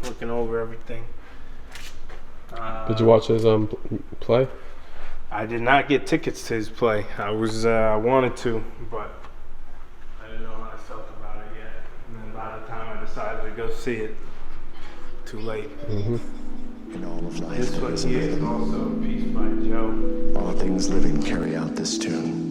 looking over everything. Did you watch his play? I did not get tickets to his play. I wanted to, but I didn't know how I felt about it yet. And then by the time I decided to go see it, too late. Mm-hmm. In all of life, This there one is here is nothing. also a piece by Joe. All things living carry out this tune.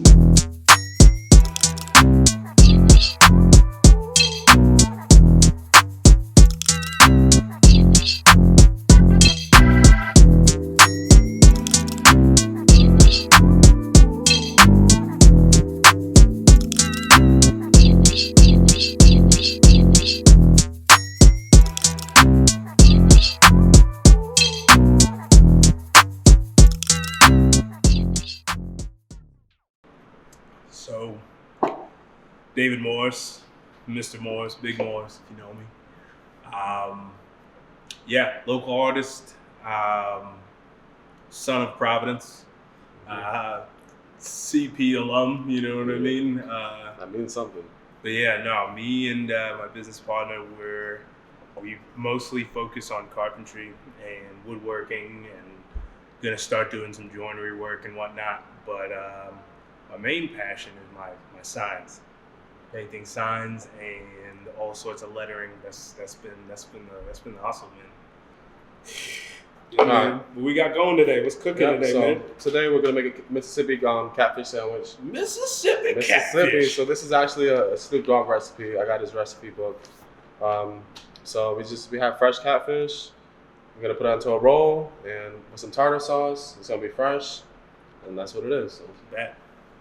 So, David Morris, Mr. Morris, Big Morris, if you know me. Yeah, local artist, son of Providence, CP alum, you know what I mean? That means something. But yeah, no, me and my business partner, we mostly focus on carpentry and woodworking and gonna start doing some joinery work and whatnot. But my main passion is my signs, painting signs and all sorts of lettering. That's been the hustle, man. Yeah, man. What we got going today? What's cooking today, man? Today we're gonna make a Mississippi Catfish Sandwich. Mississippi Catfish. So this is actually a Snoop Dogg recipe. I got his recipe book. So we have fresh catfish. We're gonna put it onto a roll and with some tartar sauce. It's gonna be fresh, and that's what it is. So That.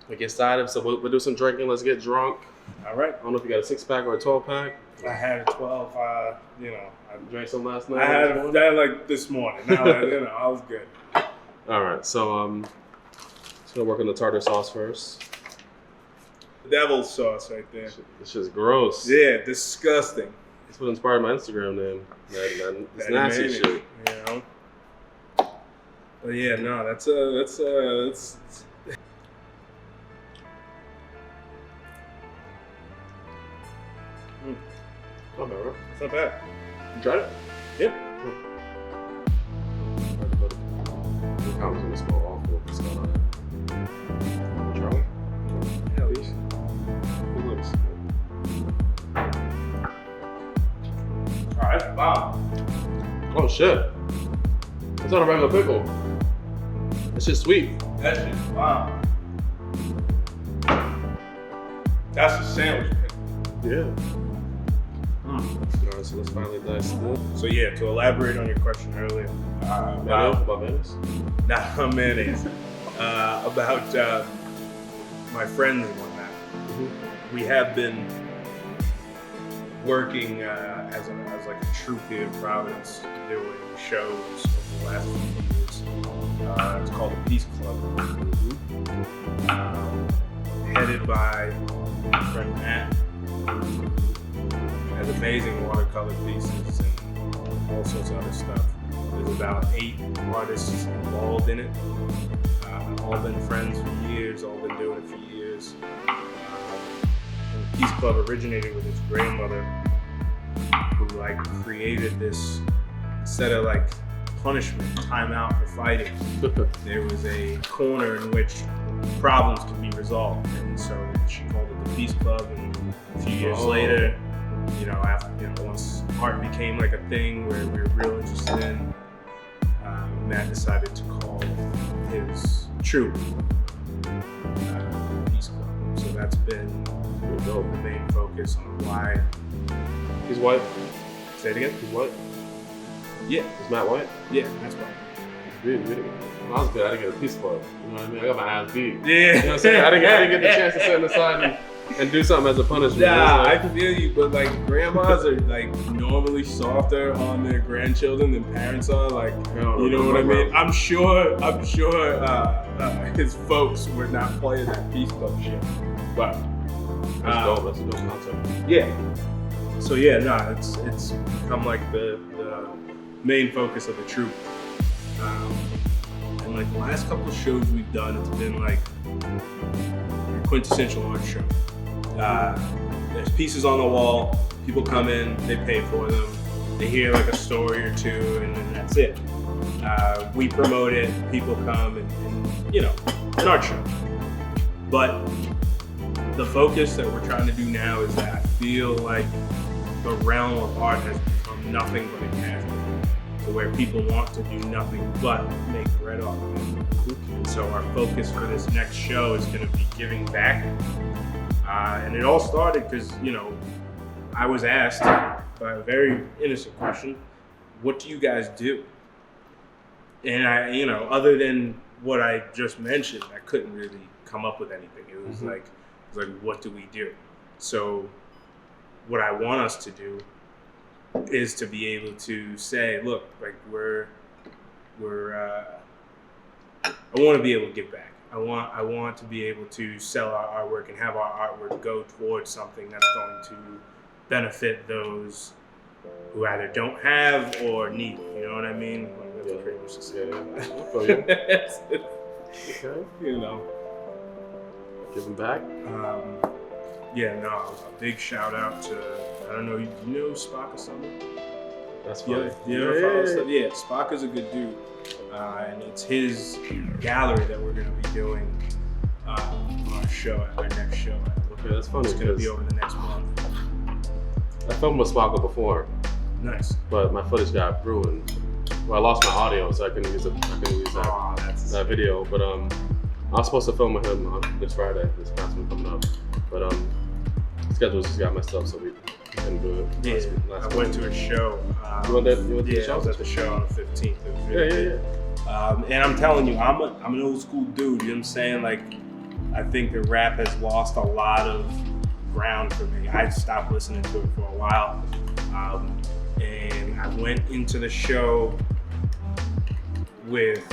we get started. So we'll do some drinking. Let's get drunk. All right. I don't know if you got a 6-pack or a 12-pack. I had a 12. I Drank some last night. I had like this morning. Now, I was good. All right. So just gonna work on the tartar sauce first. Devil sauce right there. This shit's gross. Yeah, disgusting. That's what inspired my Instagram name. It's Fatty nasty mayonnaise, shit. You know. But yeah, no, that's Not bad, right? it's not bad. You tried it? Yeah. The comments gonna smell awful if it's not on it. Try it? Yeah, at least. It looks All right, wow. Oh shit. That's not a regular pickle. It's just sweet. That shit, wow. That's a sandwich. Yeah. Alright, so let's finally dice this. So yeah, to elaborate on your question earlier About mayonnaise? not mayonnaise, about my friends and whatnot. Mm-hmm. We have been working as like a troupe here in Providence, doing shows over the last few years. It's called the Peace Club, headed by my friend Matt, who has amazing watercolor pieces and all sorts of other stuff. There's about 8 artists involved in it, all been friends for years, all been doing it for years. And the Peace Club originated with his grandmother, who created this, instead of punishment, time out for fighting, there was a corner in which problems could be resolved. And so she called it the Peace Club, and a few years later, once art became a thing where we were real interested in, Matt decided to call his troupe Peace Club. So that's been the main focus on why. He's white. Say it again? He's white. Yeah. Is Matt white? Yeah, that's right. Really? When I was good, I didn't get a Peace Club. You know what I mean? I got my ass beat. Yeah. You know what I'm saying? I didn't get the chance to sit on the side and do something as a punishment. Nah, I feel you, but grandmas are normally softer on their grandchildren than parents are. You know what I mean? I'm sure his folks were not playing that Peace Club shit. But That's dope. That's a dope concept. yeah. So yeah, it's become the main focus of the troupe. And the last couple of shows we've done, it's been a quintessential art show. There's pieces on the wall, people come in, they pay for them, They hear like a story or two, and then that's it. We promote it, people come, and you know, an art show. But the focus that we're trying to do now is that I feel like the realm of art has become nothing but a casual, to where people want to do nothing but make bread off of it. And so our focus for this next show is going to be giving back. And it all started because, you know, I was asked by a very innocent question, what do you guys do? And I, you know, other than what I just mentioned, I couldn't really come up with anything. It was like, what do we do? So what I want us to do is to be able to say, look, like I want to be able to give back. I want to be able to sell our artwork and have our artwork go towards something that's going to benefit those who either don't have or need. You know what I mean? Like, that's pretty much to say. Okay. You know. Giving back. Yeah, no, a big shout out to, I don't know, you know Spock or something? That's funny. Yeah, Spock is a good dude. And it's his gallery that we're going to be doing our show, our next show. Yeah, that's funny. It's going to be over the next month. I filmed with Spock before. Nice. But my footage got ruined. Well, I lost my audio, so I couldn't use that video. But I was supposed to film with him on this Friday, this past one coming up. But schedules just got messed up, so we couldn't do it. Yeah, I went to a show. You went to the show? I was at the show on the 15th. It was really good. And I'm telling you, I'm an old school dude. You know what I'm saying? Like, I think the rap has lost a lot of ground for me. I stopped listening to it for a while, and I went into the show with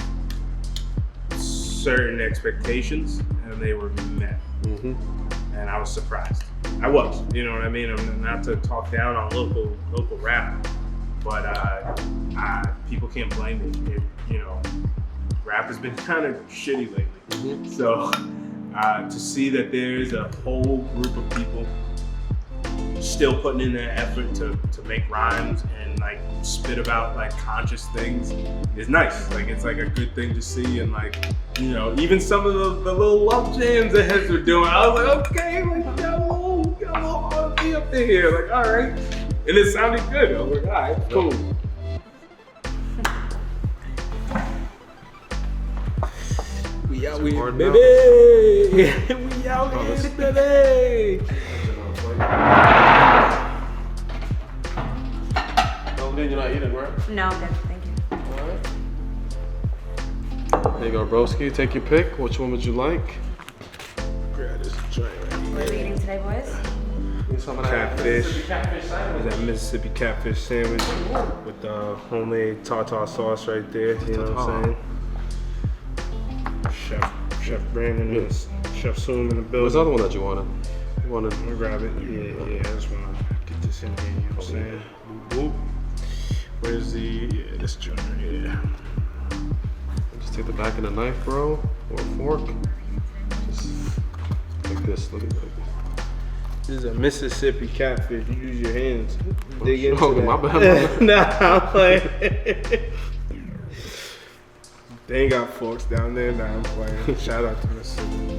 certain expectations, and they were met. And I was surprised. I was, you know what I mean? I'm not to talk down on local rap, but people can't blame me. You know, rap has been kind of shitty lately. So to see that there's a whole group of people still putting in their effort to make rhymes and like spit about like conscious things is nice. Like, it's like a good thing to see. And like, you know, even some of the little love jams that heads were doing, I was like, okay, like got a little R&B up in here, like, all right. And it sounded good. I was like, all right, cool. We out here, baby. We out here, baby. You're not eating, right? No, I'm good. Thank you. There you go, broski. Take your pick. Which one would you like? Grab this joint right here. What are we eating today, boys? Catfish. Is that Mississippi Catfish Sandwich with the homemade tartar sauce right there. You know what I'm saying? Chef Brandon and Chef Soom in the building. What's the other one that you wanted? I'll grab it. Yeah. I just want to get this in here. You know what I'm saying? Boop. Where's this joint right here? Just take the back of the knife, bro, or a fork. Just like this. Look at that. This is a Mississippi catfish. You use your hands. Dig into Oh, that. my bad. Nah, I'm playing. They ain't got forks down there. Nah, I'm playing. Shout out to Mississippi.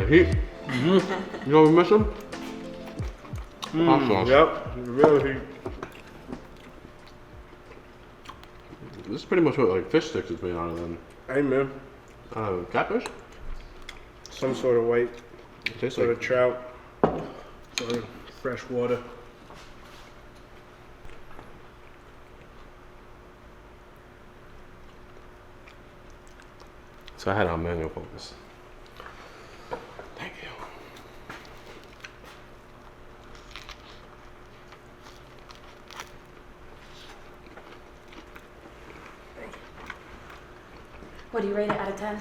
Heat. You know what we're missing? Hot sauce. Yep, real heat. This is pretty much what like fish sticks is made out of then. Hey man, Catfish? some sort of white, It tastes sort like of trout, sort of fresh water. So I had on manual focus. Thank you. What do you rate it out of 10? I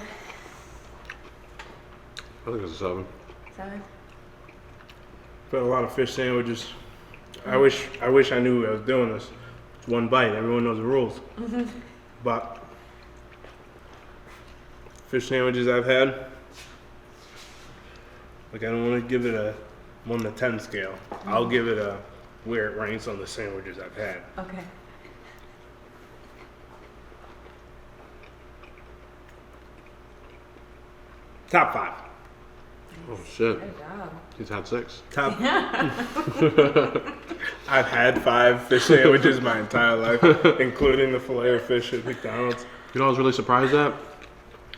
think it's a 7. 7? Put a lot of fish sandwiches. I wish I knew I was doing this. It's one bite. Everyone knows the rules. But fish sandwiches I've had, like I don't want to give it a 1 to 10 scale. I'll give it a where it ranks on the sandwiches I've had. Okay. Top 5. Oh shit. Good job. He's had 6. Top. I've had 5 fish sandwiches my entire life, including the fillet of fish at McDonald's. You know, I was really surprised at,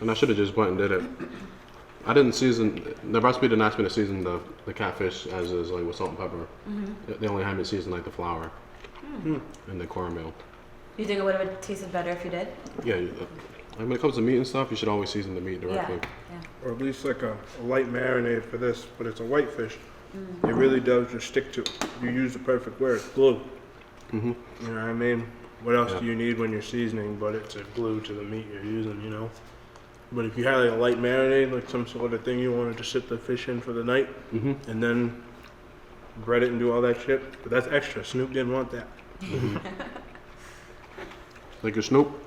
and I should have just went and did it. I didn't season, the recipe didn't ask me to season the catfish as is, like with salt and pepper. They only had me season like the flour and the cornmeal. You think it would have tasted better if you did? Yeah, when it comes to meat and stuff, you should always season the meat directly. Yeah. Or at least like a light marinade for this, but it's a white fish. It really does just stick to, you use the perfect word, glue. You know what I mean? What else do you need when you're seasoning, but it's a glue to the meat you're using, you know? But if you had like a light marinade, like some sort of thing you wanted to sit the fish in for the night, and then bread it and do all that shit, but that's extra. Snoop didn't want that. Like your Snoop.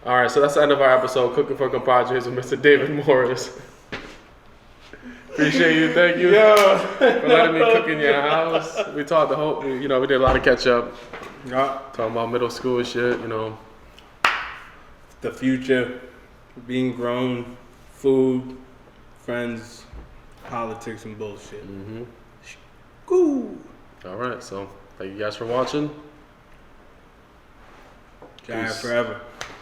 All right, so that's the end of our episode, Cooking for Compadres with Mr. David Morris. Appreciate you, thank you for letting me cook in your house. We talked we did a lot of catch up, talking about middle school and shit, you know. The future, being grown, food, friends, politics, and bullshit. Cool. All right, so thank you guys for watching. Giant Peace. forever.